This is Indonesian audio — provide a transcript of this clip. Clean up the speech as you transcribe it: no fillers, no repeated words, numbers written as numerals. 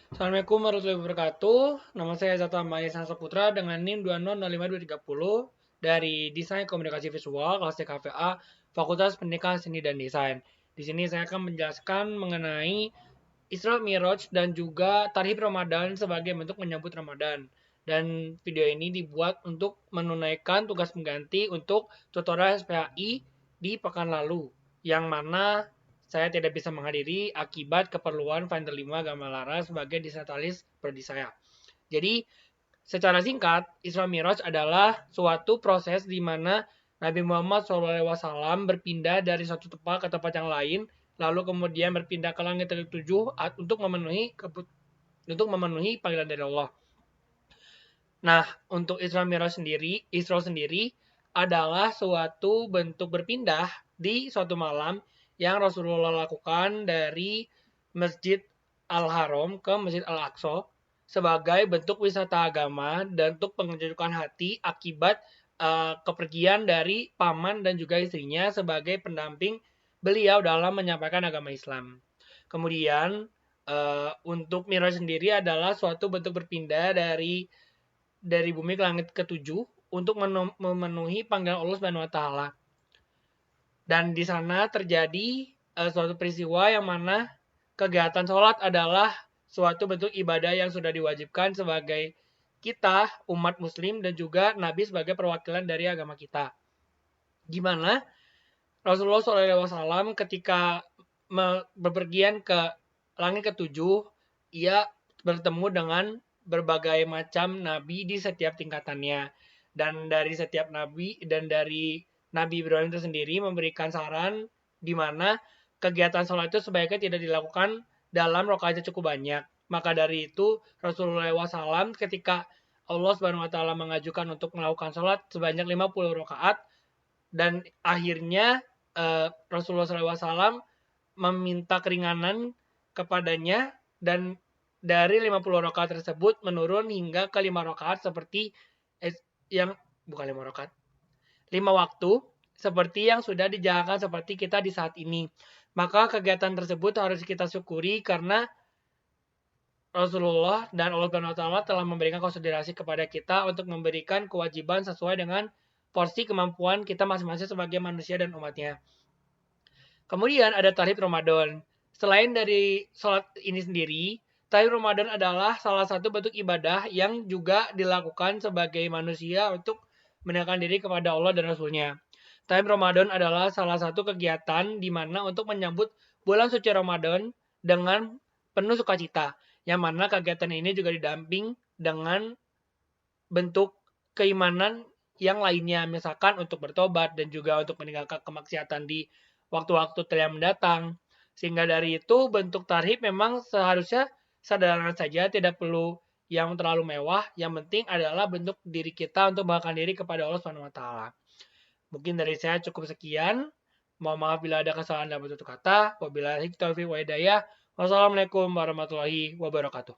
Assalamualaikum warahmatullahi wabarakatuh. Nama saya Zata Maya Saputra dengan NIM 2005230 dari Desain Komunikasi Visual kelas TKVA Fakultas Pendidikan Seni dan Desain. Di sini saya akan menjelaskan mengenai Isra Miraj dan juga Tarhib Ramadan sebagai bentuk menyambut Ramadan. Dan video ini dibuat untuk menunaikan tugas pengganti untuk tutorial SPHI di pekan lalu, yang mana saya tidak bisa menghadiri akibat keperluan Finder 5 Gamalara sebagai desainalis prodi saya. Jadi, secara singkat, Isra Miraj adalah suatu proses di mana Nabi Muhammad SAW berpindah dari satu tempat ke tempat yang lain, lalu kemudian berpindah ke langit ke-7 untuk memenuhi panggilan dari Allah. Nah, untuk Isra sendiri adalah suatu bentuk berpindah di suatu malam yang Rasulullah lakukan dari Masjid Al-Haram ke Masjid Al-Aqsa sebagai bentuk wisata agama dan untuk penyejukan hati akibat kepergian dari paman dan juga istrinya sebagai pendamping beliau dalam menyampaikan agama Islam. Kemudian untuk Miraj sendiri adalah suatu bentuk berpindah dari bumi ke langit ketujuh untuk memenuhi panggilan Allah Subhanahu wa taala. Dan di sana terjadi suatu peristiwa yang mana kegiatan sholat adalah suatu bentuk ibadah yang sudah diwajibkan sebagai kita, umat muslim, dan juga Nabi sebagai perwakilan dari agama kita. Gimana Rasulullah SAW ketika bepergian ke langit ketujuh, ia bertemu dengan berbagai macam nabi di setiap tingkatannya. Dan dari setiap nabi dan dari Nabi Ibrahim itu sendiri memberikan saran di mana kegiatan sholat itu sebaiknya tidak dilakukan dalam rakaatnya cukup banyak. Maka dari itu Rasulullah SAW ketika Allah Subhanahu wa taala mengajukan untuk melakukan sholat sebanyak 50 rakaat dan akhirnya Rasulullah SAW meminta keringanan kepadanya dan dari 50 rakaat tersebut menurun hingga ke 5 rakaat seperti yang bukan 5 rakaat 5 waktu seperti yang sudah dijalankan seperti kita di saat ini. Maka kegiatan tersebut harus kita syukuri karena Rasulullah dan Allah SWT telah memberikan konsiderasi kepada kita untuk memberikan kewajiban sesuai dengan porsi kemampuan kita masing-masing sebagai manusia dan umatnya. Kemudian ada Tarhib Ramadan. Selain dari sholat ini sendiri, Tarhib Ramadan adalah salah satu bentuk ibadah yang juga dilakukan sebagai manusia untuk mendekatkan diri kepada Allah dan Rasulnya. Tarhib Ramadan adalah salah satu kegiatan di mana untuk menyambut bulan suci Ramadan dengan penuh sukacita. Yang mana kegiatan ini juga didamping dengan bentuk keimanan yang lainnya, misalkan untuk bertobat dan juga untuk meninggalkan kemaksiatan di waktu-waktu yang mendatang. Sehingga dari itu bentuk tarhib memang seharusnya sederhana saja, tidak perlu yang terlalu mewah. Yang penting adalah bentuk diri kita untuk mengangkat diri kepada Allah Subhanahu wa taala. Mungkin dari saya cukup sekian. Mohon maaf bila ada kesalahan dalam bentuk kata. Wabillahi taufiq wa hidayah. Wassalamualaikum warahmatullahi wabarakatuh.